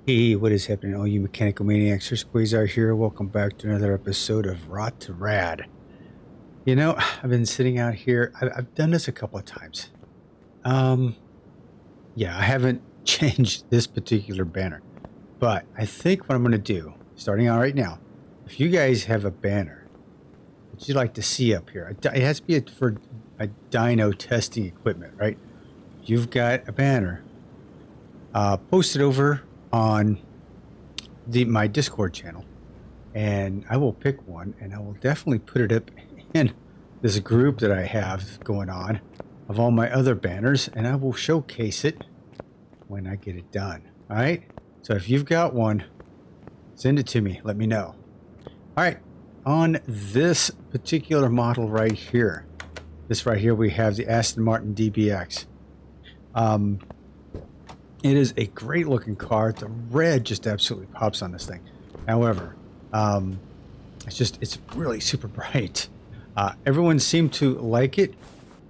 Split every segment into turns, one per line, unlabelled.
Hey, what is happening, all you mechanical maniacs? Here's Quayzar here. Welcome back to another episode of Rot2Rad. You know, I've been sitting out here. I've done this a couple of times. Yeah, I haven't changed this particular banner, but I think what I'm going to do, starting out right now, if you guys have a banner that you'd like to see up here, it has to be for a dyno testing equipment, right? If you've got a banner, post it over on my Discord channel, and I will pick one, and I will definitely put it up in this group that I have going on of all my other banners, and I will showcase it when I get it done. All right, so if you've got one, send it to me, let me know. All right, on this particular model right here, we have the Aston Martin DBX. It is a great looking car. The red just absolutely pops on this thing. However, it's really super bright. Everyone seemed to like it,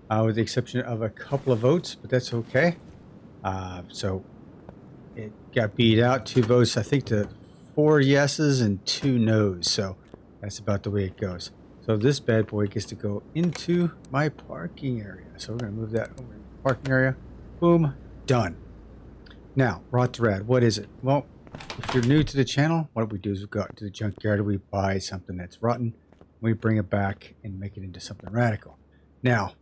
with the exception of a couple of votes, but that's okay. So it got beat out 2 votes, I think, to 4 yeses and 2 no's. So that's about the way it goes. So this bad boy gets to go into my parking area. So we're going to move that over to the parking area. Boom, done. Now, Rot2Rad, what is it? Well, if you're new to the channel, what we do is we go out to the junkyard, we buy something that's rotten, we bring it back and make it into something radical. Now,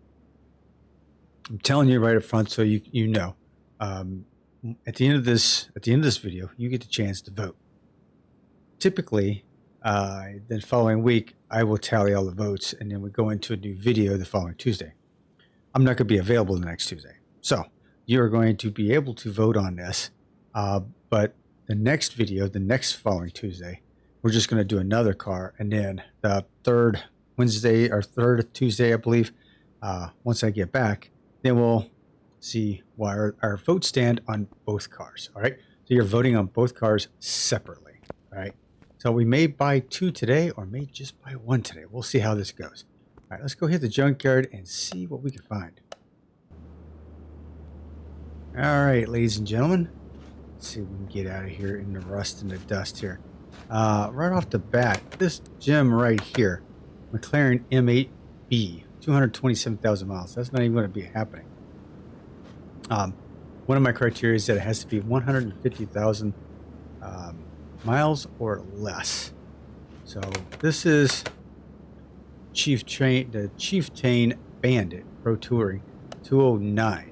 I'm telling you right up front, so you know, at the end of this video, you get the chance to vote. Typically, the following week, I will tally all the votes, and then we go into a new video the following Tuesday. I'm not going to be available the next Tuesday, so you're going to be able to vote on this, but the next video, the next following Tuesday, we're just going to do another car, and then the third Tuesday, I believe, once I get back, then we'll see why our votes stand on both cars. All right, so you're voting on both cars separately. All right, so we may buy 2 today, or may just buy 1 today. We'll see how this goes. All right, let's go hit the junkyard and see what we can find. All right, ladies and gentlemen, let's see if we can get out of here in the rust and the dust here. Right off the bat, this gem right here, McLaren M8B, 227,000 miles. That's not even going to be happening. One of my criteria is that it has to be 150,000 miles or less. So this is the Chieftain Bandit Pro Touring 209.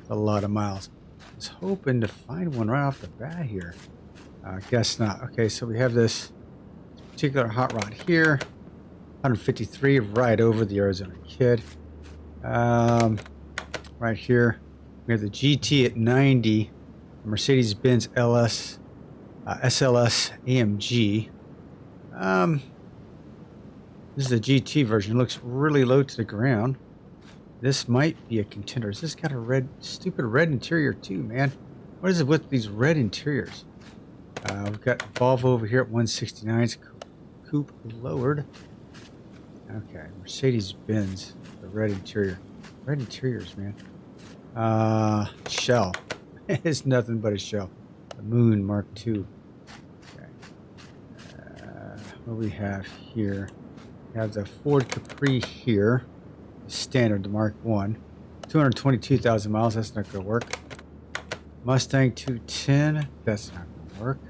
A lot of miles. I was hoping to find one right off the bat here. Guess not. Okay, so we have this particular hot rod here, 153, right over the Arizona Kid. Right here, we have the GT at 90, Mercedes-Benz SLS AMG. This is the GT version. It looks really low to the ground. This might be a contender. This has got a stupid red interior too, man. What is it with these red interiors? We've got Volvo over here at 169. It's coupe lowered. Okay, Mercedes-Benz, the red interior. Red interiors, man. Shell. It's nothing but a shell. The Moon Mark II. Okay. What we have here? We have the Ford Capri here. Standard, the Mark I, 222,000 miles. That's not going to work. Mustang 210. That's not going to work.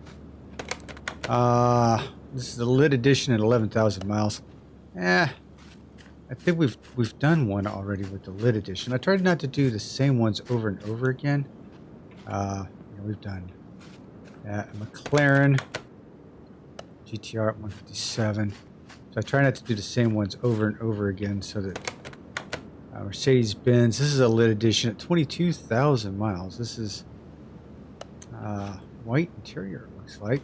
This is the lit edition at 11,000 miles. I think we've done one already with the lit edition. I tried not to do the same ones over and over again. We've done McLaren GTR at 157. So I try not to do the same ones over and over again, so that Mercedes-Benz. This is a lit edition at 22,000 miles. This is white interior, it looks like.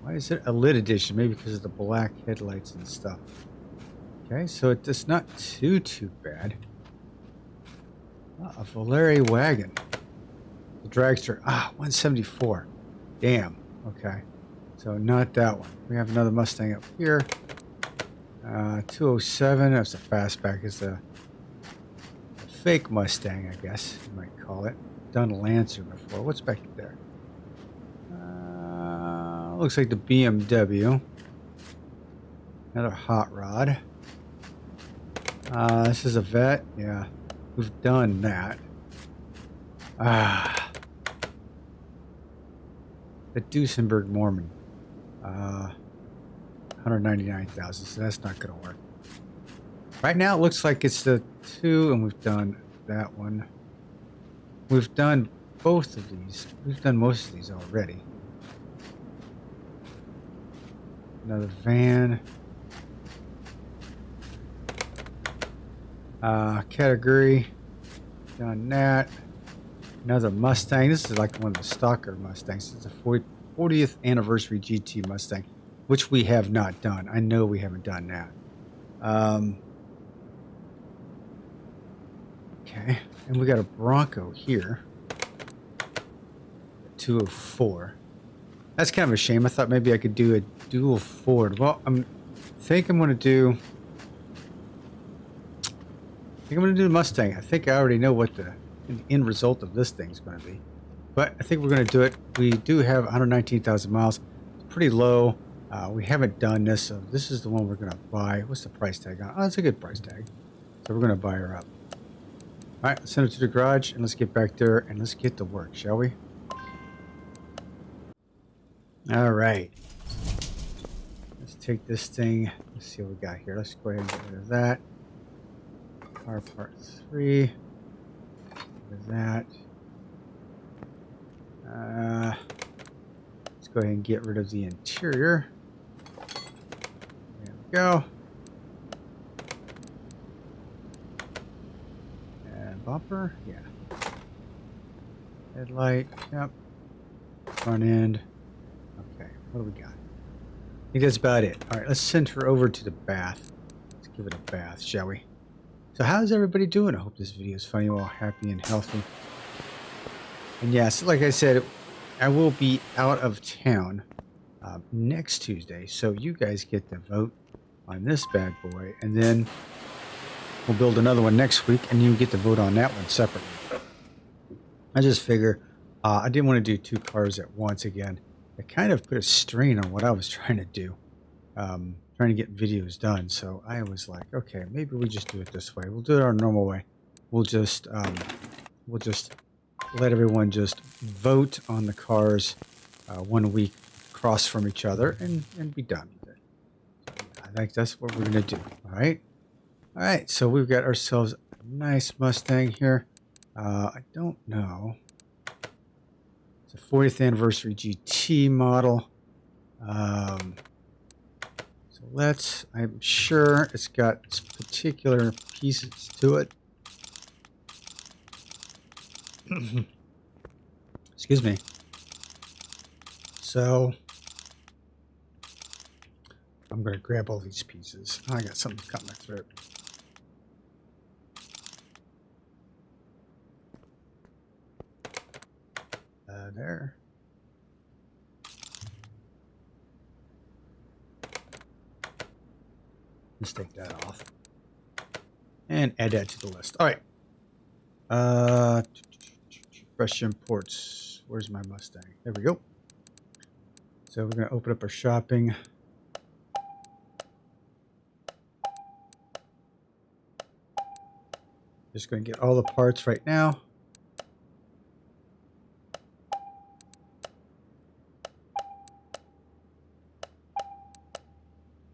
Why is it a lit edition? Maybe because of the black headlights and stuff. Okay, so it's not too bad. A Valere wagon. The dragster. 174. Damn. Okay. So not that one. We have another Mustang up here. 207, that's a fastback. It's a fake Mustang, I guess you might call it. done Lancer before. What's back there? Looks like the BMW. Another hot rod. This is a vet. Yeah, we've done that. The Duesenberg Mormon. 199,000. So that's not going to work. Right now, it looks like it's the 2, and we've done that one. We've done both of these. We've done most of these already. Another van. Category. Done that. Another Mustang. This is like one of the stocker Mustangs. It's a 40th anniversary GT Mustang, which we have not done. I know we haven't done that. Okay. And we got a Bronco here. 204. That's kind of a shame. I thought maybe I could do a dual Ford. Well, I think I'm going to do the Mustang. I think I already know what the end result of this thing's going to be. But I think we're going to do it. We do have 119,000 miles. It's pretty low. We haven't done this, so this is the one we're going to buy. What's the price tag on it? Oh, it's a good price tag. So we're going to buy her up. All right, let's send it to the garage, and let's get back there, and let's get to work, shall we? All right. Let's take this thing. Let's see what we got here. Let's go ahead and get rid of that. Car part 3. Get rid of that. Let's go ahead and get rid of the interior. There we go. And bumper, yeah. Headlight, yep. Front end. Okay, what do we got? I think that's about it. All right, let's send her over to the bath. Let's give it a bath, shall we? So how's everybody doing? I hope this video is fun. You're all happy and healthy. And yes, like I said, I will be out of town next Tuesday. So you guys get to vote on this bad boy. And then we'll build another one next week. And you get to vote on that one separately. I just figure I didn't want to do 2 cars at once again. It kind of put a strain on what I was trying to do. Trying to get videos done. So I was like, okay, maybe we just do it this way. We'll do it our normal way. We'll just let everyone just vote on the cars 1 week across from each other and be done with it. So I think that's what we're going to do. All right. All right. So we've got ourselves a nice Mustang here. I don't know. It's a 40th anniversary GT model. So I'm sure it's got particular pieces to it. Excuse me. So I'm going to grab all these pieces. Oh, I got something cut my throat. There. Let's take that off and add that to the list. All right. Fresh imports. Where's my Mustang? There we go. So we're going to open up our shopping. Just going to get all the parts right now.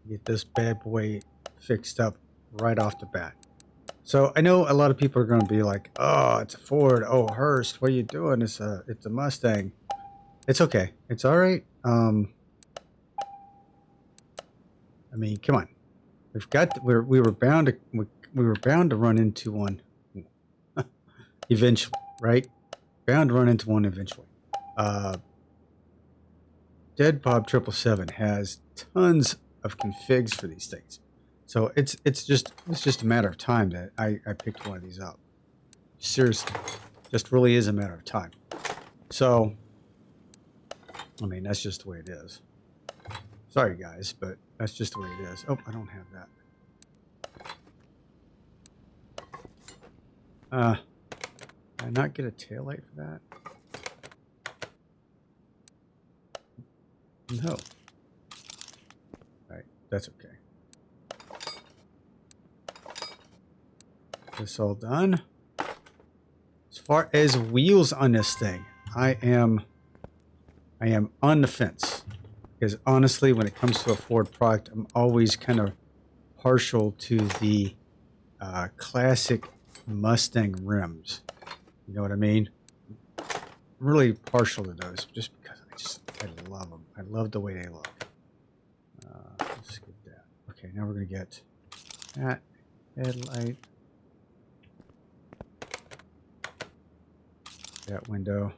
Get this bad boy fixed up right off the bat. So I know a lot of people are going to be like, "Oh, it's a Ford. Oh, Hurst, what are you doing? It's a Mustang." It's okay. It's all right. I mean, come on. We were bound to run into one eventually, right? Bound to run into one eventually. Dead Bob 777 has tons of configs for these things. So it's just a matter of time that I picked one of these up. Seriously, just really is a matter of time. So, I mean, that's just the way it is. Sorry, guys, but that's just the way it is. Oh, I don't have that. Can I not get a taillight for that? No. Alright, that's okay. This all done. As far as wheels on this thing, I am on the fence. Because honestly, when it comes to a Ford product, I'm always kind of partial to the classic Mustang rims. You know what I mean? I'm really partial to those just because I love them. I love the way they look. Let's get that. Okay, now we're going to get that headlight. That window.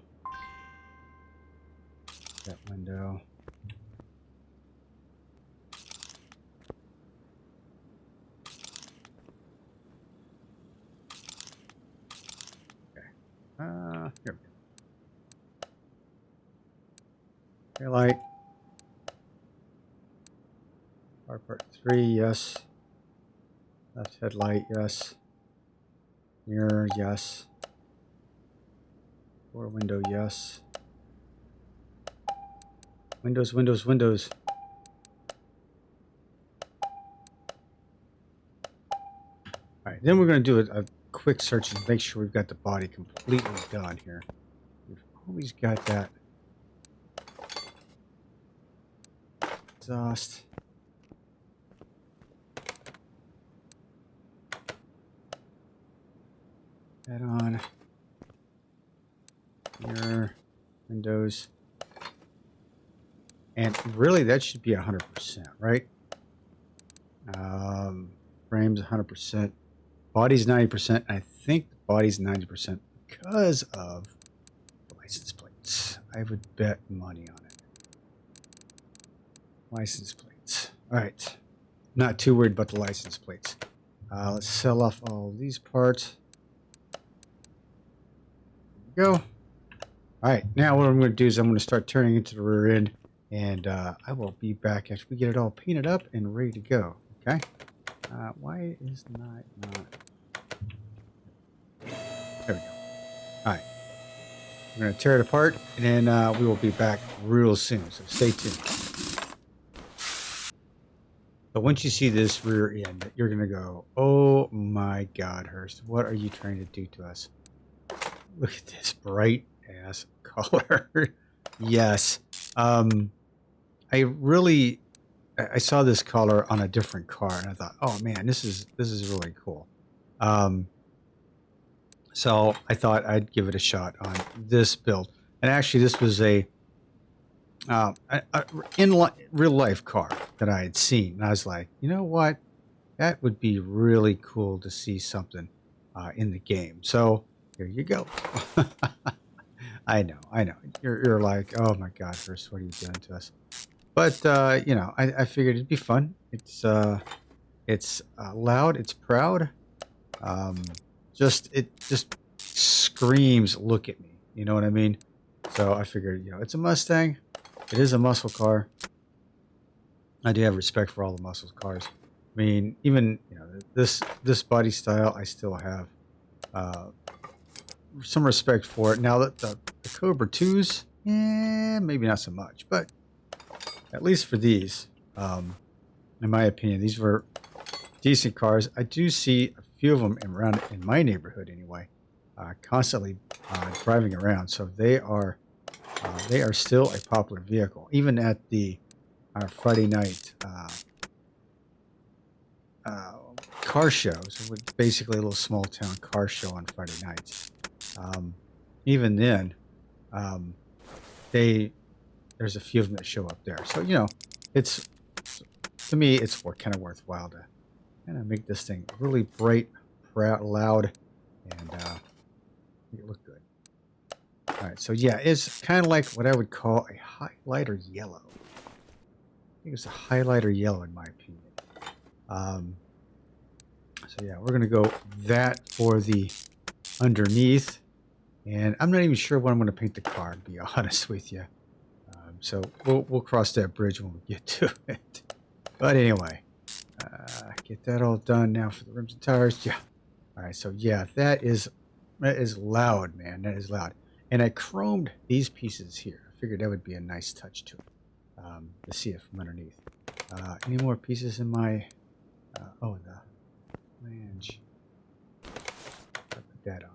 That window. Here we go. Taillight. Car part 3, yes. Left headlight, yes. Mirror, yes. Door window, yes. Windows, windows, windows. Alright, then we're going to do a quick search and make sure we've got the body completely done here. We've always got that exhaust. That on. Mirror, windows. And really that should be 100%, right? Frames 100%. Body's 90%. I think the body's 90% because of the license plates. I would bet money on it. License plates. All right. Not too worried about the license plates. Let's sell off all these parts. There we go. All right. Now what I'm going to do is I'm going to start turning into the rear end, and I will be back after we get it all painted up and ready to go. Okay. Why is not? There we go. All right. We're going to tear it apart, and then we will be back real soon. So stay tuned. But once you see this rear end, you're going to go, oh my God, Hurst, what are you trying to do to us? Look at this bright ass color. Yes. I saw this color on a different car, and I thought, oh man, this is really cool. So I thought I'd give it a shot on this build. And actually, this was a real life car that I had seen. And I was like, you know what? That would be really cool to see something in the game. So here you go. I know. You're like, oh my God, Hurst, what are you doing to us? But you know, I figured it'd be fun. It's loud. It's proud. It just screams, look at me. You know what I mean? So I figured, you know, it's a Mustang. It is a muscle car. I do have respect for all the muscle cars. I mean, even, you know, this body style, I still have some respect for it. Now that the Cobra 2s, maybe not so much, but at least for these, in my opinion, these were decent cars. I do see a few of them around in my neighborhood anyway, constantly driving around. So they are still a popular vehicle, even at the Friday night car shows. It's basically a little small town car show on Friday nights. Even then, there's a few of them that show up there. So, you know, to me, it's kind of worthwhile to kind of make this thing really bright, proud, loud, and make it look good. All right, so yeah, it's kind of like what I would call a highlighter yellow. I think it's a highlighter yellow in my opinion. So yeah, we're gonna go that for the underneath, and I'm not even sure what I'm gonna paint the car, to be honest with you. So we'll cross that bridge when we get to it. But anyway, get that all done now for the rims and tires. Yeah. All right. So yeah, that is That is loud, man. That is loud. And I chromed these pieces here. I figured that would be a nice touch to it, to see it from underneath. Any more pieces in my... oh, the flange. I'll put that on.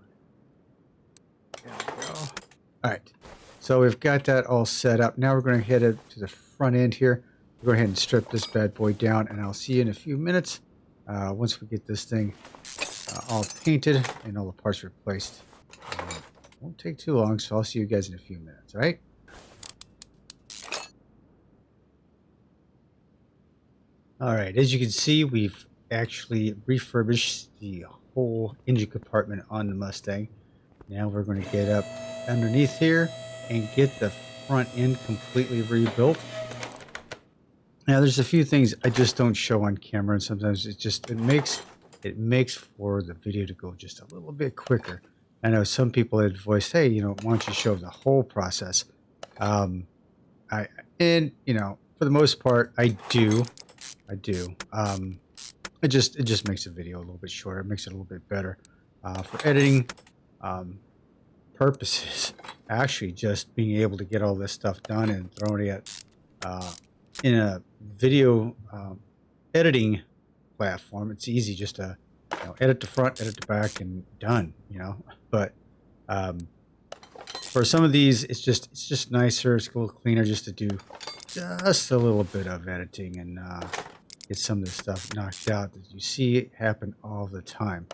There we go. All right. So we've got that all set up. Now we're going to head up to the front end here. We'll go ahead and strip this bad boy down, and I'll see you in a few minutes once we get this thing all painted and all the parts replaced. Won't take too long, so I'll see you guys in a few minutes, all right? All right, as you can see, we've actually refurbished the whole engine compartment on the Mustang. Now we're going to get up underneath here and get the front end completely rebuilt. Now, there's a few things I just don't show on camera, and sometimes it makes for the video to go just a little bit quicker. I know some people had voiced, hey, why don't you show the whole process? And for the most part, I do. It just makes the video a little bit shorter. It makes it a little bit better for editing purposes. Actually, just being able to get all this stuff done and throwing it in a video editing platform, it's easy just to edit the front, edit the back, and done. But for some of these, it's just nicer. It's a little cleaner just to do just a little bit of editing and get some of the stuff knocked out that you see happen all the time.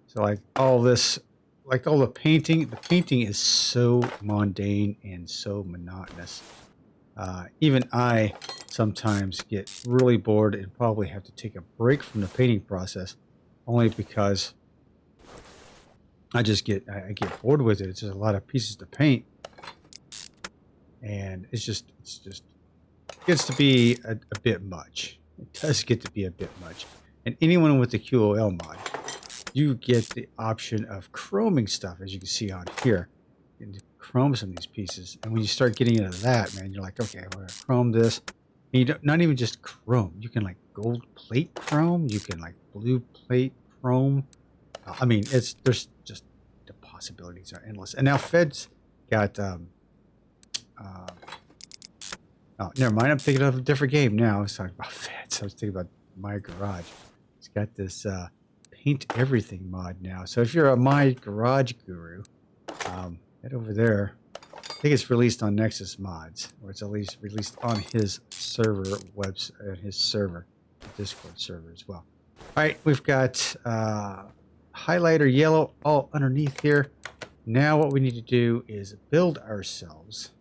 So like all this, like all the painting is so mundane and so monotonous. Even I sometimes get really bored and probably have to take a break from the painting process, only because I get bored with it. It's just a lot of pieces to paint, and it gets to be a bit much. It does get to be a bit much. And anyone with the QOL mod, you get the option of chroming stuff, as you can see on here. You can chrome some of these pieces, and when you start getting into that, man, you're like, okay, we're gonna chrome this. And you don't, not even just chrome. You can like gold plate chrome. You can like blue plate chrome. I mean, there's just the possibilities are endless. And now Fed's got oh, never mind. I'm thinking of a different game now. I was talking about Feds. I was thinking about My Garage. It's got this paint everything mod now. So if you're a My Garage guru, head over there. I think it's released on Nexus Mods, or it's at least released on his server Discord server as well. All right, we've got highlighter yellow all underneath here. Now what we need to do is build ourselves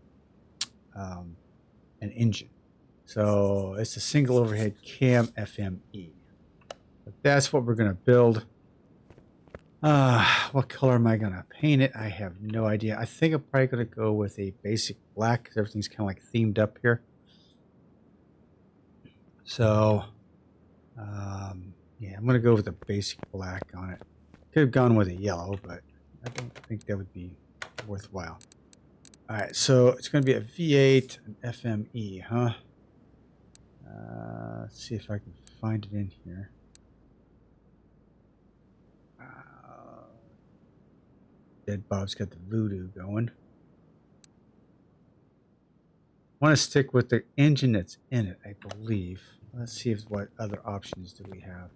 an engine. So it's a single overhead cam FME. But that's what we're going to build. What color am I going to paint it? I have no idea. I think I'm probably going to go with a basic black, because everything's kind of like themed up here. So, yeah, I'm going to go with a basic black on it. Could have gone with a yellow, but I don't think that would be worthwhile. All right, so it's going to be a V8, an FME, huh? Let's see if I can find it in here. Dead Bob's got the voodoo going. I want to stick with the engine that's in it, I believe. Let's see what other options do we have.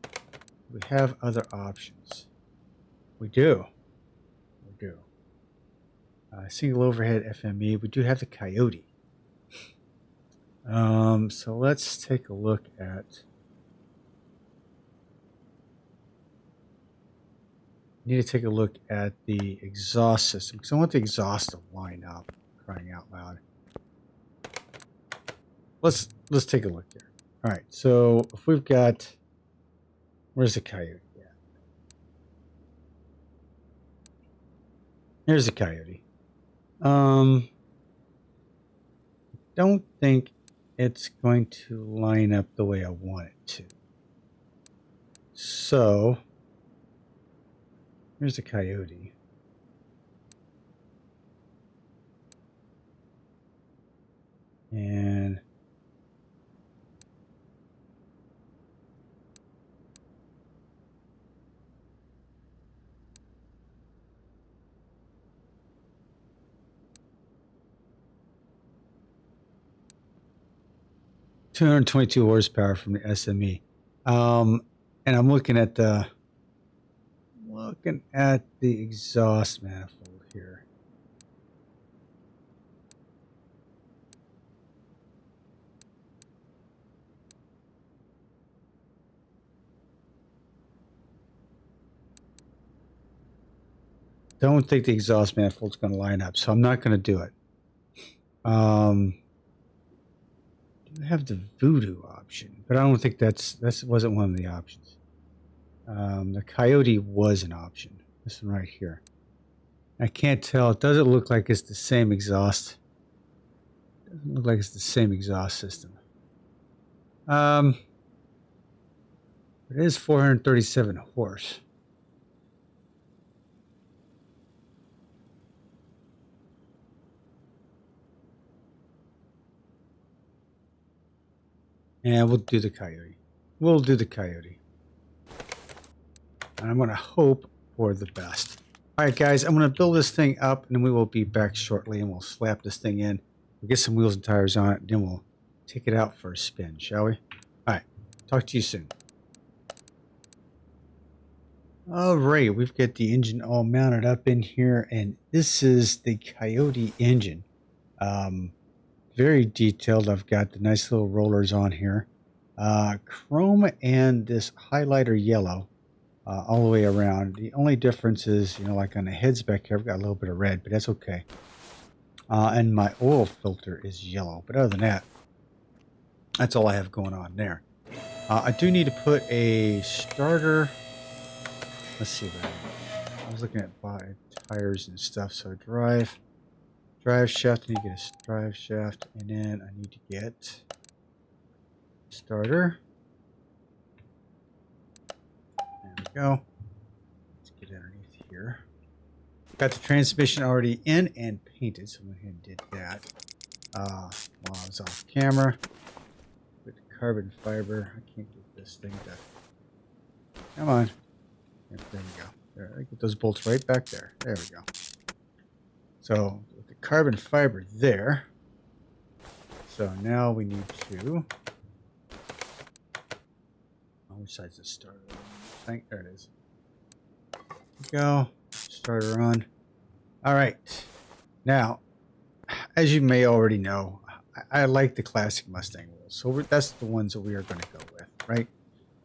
We have other options. We do. We do. Single overhead FME. We do have the Coyote. So let's take a look at. Need to take a look at the exhaust system, because I want the exhaust to line up. Crying out loud. Let's take a look here. All right, so if we've got, where's the Coyote at? Here's the Coyote. Don't think it's going to line up the way I want it to. So here's the Coyote. And 222 horsepower from the SME. And I'm looking at the exhaust manifold here. Don't think the exhaust manifold's going to line up, so I'm not going to do it. Do I have the Voodoo option? But I don't think that wasn't one of the options. The Coyote was an option. This one right here. I can't tell. It doesn't look like it's the same exhaust. Doesn't look like it's the same exhaust system. It is 437 horse. Yeah, we'll do the Coyote. We'll do the Coyote. And I'm going to hope for the best. All right, guys, I'm going to build this thing up, and then we will be back shortly, and we'll slap this thing in. We'll get some wheels and tires on it, and then we'll take it out for a spin, shall we? All right, talk to you soon. All right, we've got the engine all mounted up in here, and this is the Coyote engine. Very detailed. I've got the nice little rollers on here. Chrome and this highlighter yellow all the way around. The only difference is, you know, like on the heads back here, I've got a little bit of red, but that's okay. And my oil filter is yellow. But other than that, that's all I have going on there. I do need to put a starter. Let's see what I was looking at tires and stuff. So drive shaft. I need to get a drive shaft, and then I need to get starter. There we go. Let's get underneath here. Got the transmission already in and painted, so I went ahead and did that while I was off camera. With the carbon fiber, I can't get this thing to. Come on. Yep, there we go. There, I get those bolts right back there. There we go. So with the carbon fiber there. So now we need to. Oh, which side's the starter? I think there it is. There we go. Starter on. All right. Now, as you may already know, I like the classic Mustang wheels. So that's the ones that we are going to go with, right?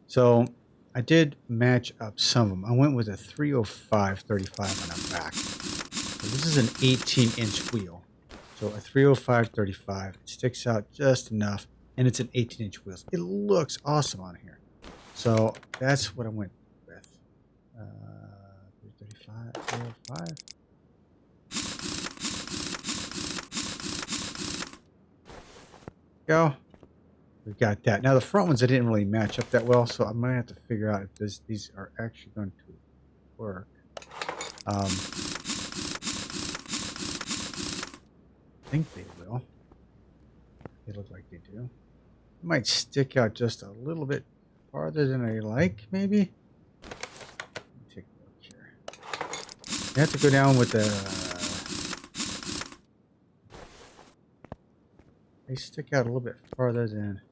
So I did match up some of them. I went with a 305/35 on the back. So this is an 18-inch wheel. So a 305/35. It sticks out just enough, and it's an 18-inch wheel. It looks awesome on here. So that's what I went with. 335, 305. Go. We've got that. Now the front ones I didn't really match up that well, so I'm gonna have to figure out if these are actually going to work. I think they will. They look like they do. It might stick out just a little bit farther than I like, maybe. Let me take a look here. You have to go down with the. They stick out a little bit farther than.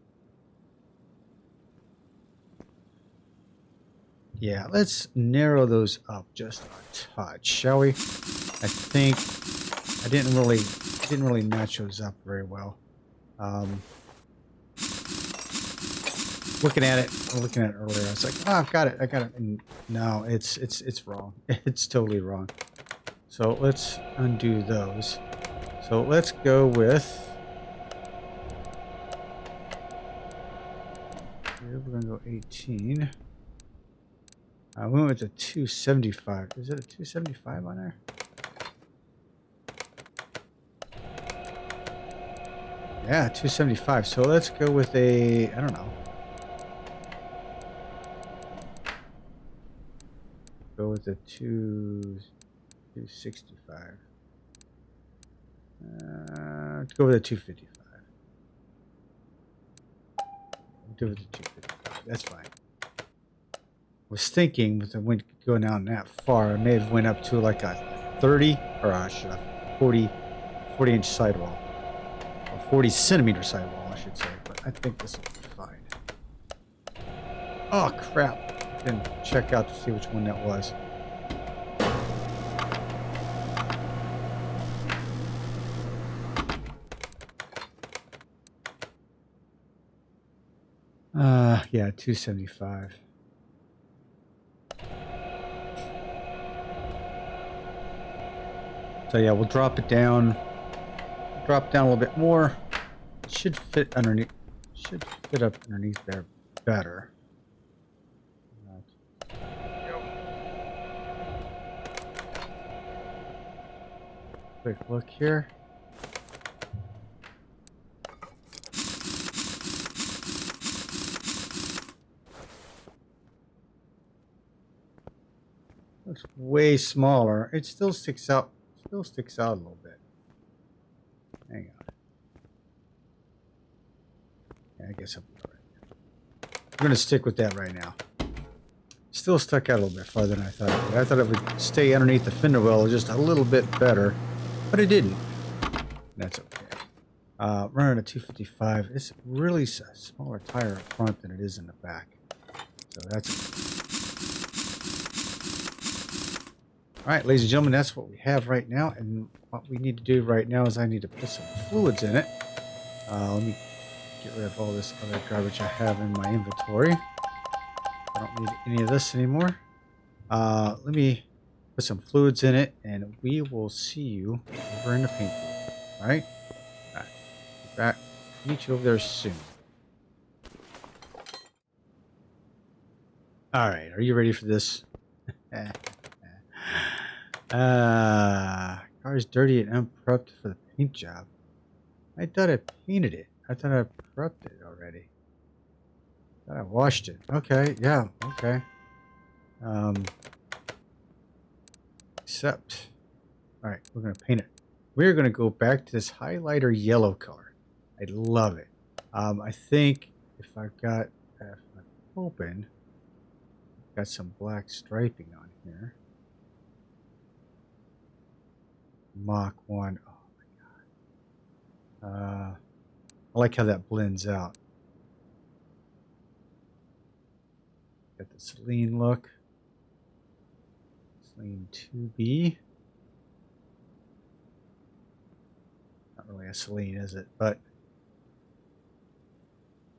Yeah, let's narrow those up just a touch, shall we? I think I didn't really match those up very well. Looking at it earlier, I was like, oh, I got it. And no, it's wrong. It's totally wrong. So let's undo those. So let's go with. Here we're gonna go 18. I went with a 275. Is it a 275 on there? Yeah, 275. So let's go with a, I don't know. Go with a 265. Let's go with a 255. Do with the 255. That's fine. Was thinking with the wind going down that far, I may have went up to like a 30 or a 40 inch sidewall, or 40 centimeter sidewall, I should say. But I think this will be fine. Oh, crap. Didn't check out to see which one that was. Yeah, 275. So yeah, we'll drop it down. Drop down a little bit more. It should fit underneath. Should fit up underneath there better. Quick look here. Looks way smaller. It still sticks out. Still sticks out a little bit. Hang on. Yeah, I guess I'll be all right. I'm gonna stick with that right now. Still stuck out a little bit farther than I thought it would. I thought it would stay underneath the fender well just a little bit better, but it didn't. That's okay. Running a 255. It's really a smaller tire up front than it is in the back. So that's it. All right, ladies and gentlemen, that's what we have right now. And what we need to do right now is I need to put some fluids in it. Let me get rid of all this other garbage I have in my inventory. I don't need any of this anymore. Let me put some fluids in it, and we will see you over in the paint booth. All right? All right. Be back. Meet you over there soon. All right. Are you ready for this? Car's dirty and unprepped for the paint job. I thought I painted it. I thought I prepped it already. I thought I washed it. Okay, yeah, okay. Except, all right, we're gonna paint it. We're gonna go back to this highlighter yellow color. I love it. I think if I've got, if I'm open, I've got some black striping on here. Mach 1. Oh my god. I like how that blends out. Got the Celine look. Celine 2B. Not really a Celine, is it? But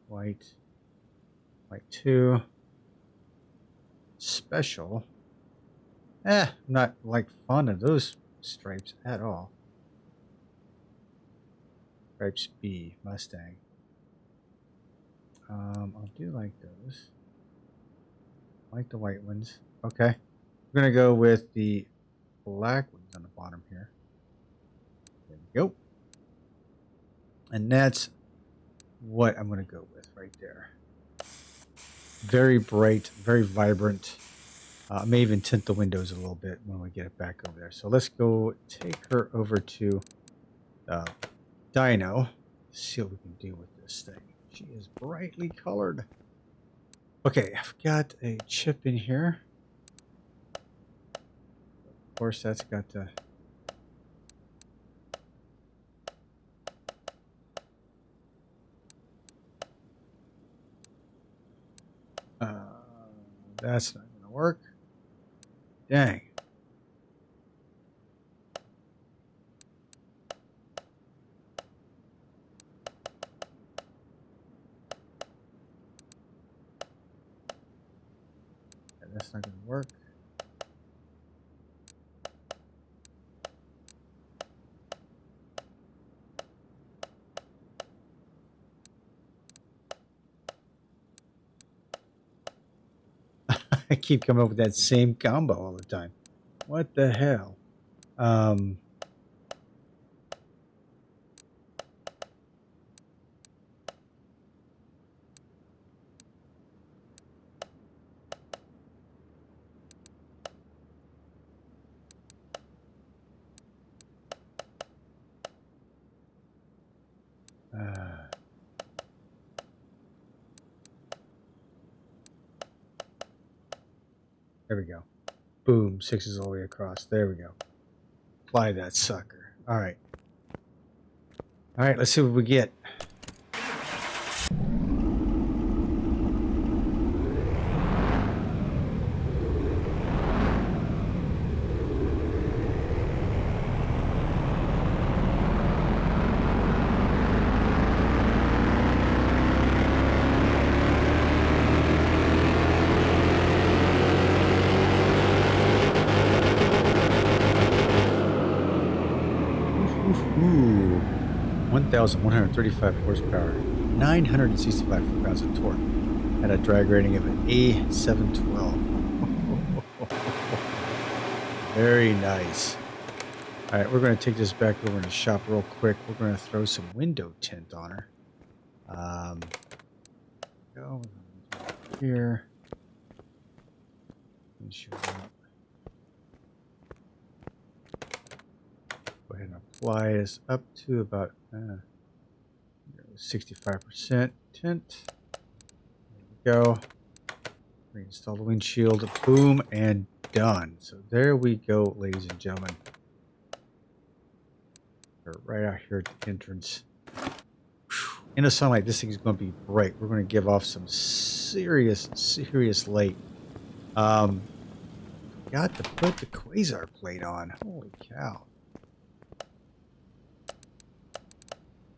white. White 2. Special. I'm not like fond of those stripes at all. Stripes B, Mustang. I'll do like those. I like the white ones. Okay. We're gonna go with the black ones on the bottom here. There we go. And that's what I'm gonna go with right there. Very bright, very vibrant. I may even tint the windows a little bit when we get it back over there. So let's go take her over to dyno. See what we can do with this thing. She is brightly colored. Okay, I've got a chip in here. Of course, that's got to... that's not going to work. Dang. That's not going to work. I keep coming up with that same combo all the time. What the hell? There we go. Boom. 6 is all the way across. There we go. Apply that sucker. All right. All right. Let's see what we get. Ooh, 1,135 horsepower, 965 foot-pounds of torque, at a drag rating of an A712. Very nice. All right, we're going to take this back over in the shop real quick. We're going to throw some window tint on her. Go here. Go ahead and apply this up to about 65% tint. There we go. Reinstall the windshield. Boom, and done. So there we go, ladies and gentlemen. We're right out here at the entrance. In the sunlight, this thing is going to be bright. We're going to give off some serious light. Got to put the Quayzar plate on. Holy cow.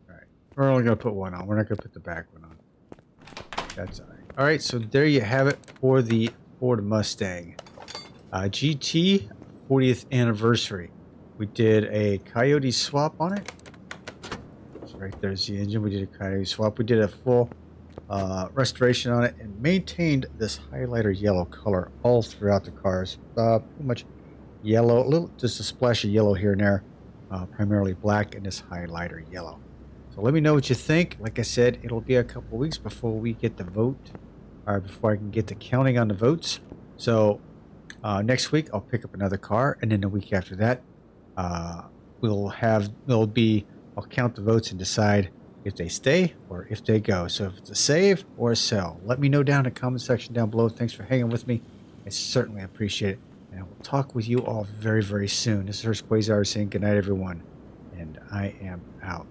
Alright. We're only going to put one on. We're not going to put the back one on. That's alright. Alright, so there you have it for the Ford Mustang. GT 40th anniversary. We did a Coyote swap on it. So right there's the engine. We did a Coyote swap. We did a full restoration on it and maintained this highlighter yellow color all throughout the cars. Pretty much yellow, just a splash of yellow here and there. Primarily black and this highlighter yellow. So let me know what you think. Like I said, it'll be a couple weeks before we get the vote, or before I can get the counting on the votes. So next week I'll pick up another car, and then the week after that I'll count the votes and decide if they stay or if they go. So if it's a save or a sell, let me know down in the comment section down below. Thanks for hanging with me. I certainly appreciate it. And I will talk with you all very, very soon. This is Hurst Quayzar saying goodnight, everyone. And I am out.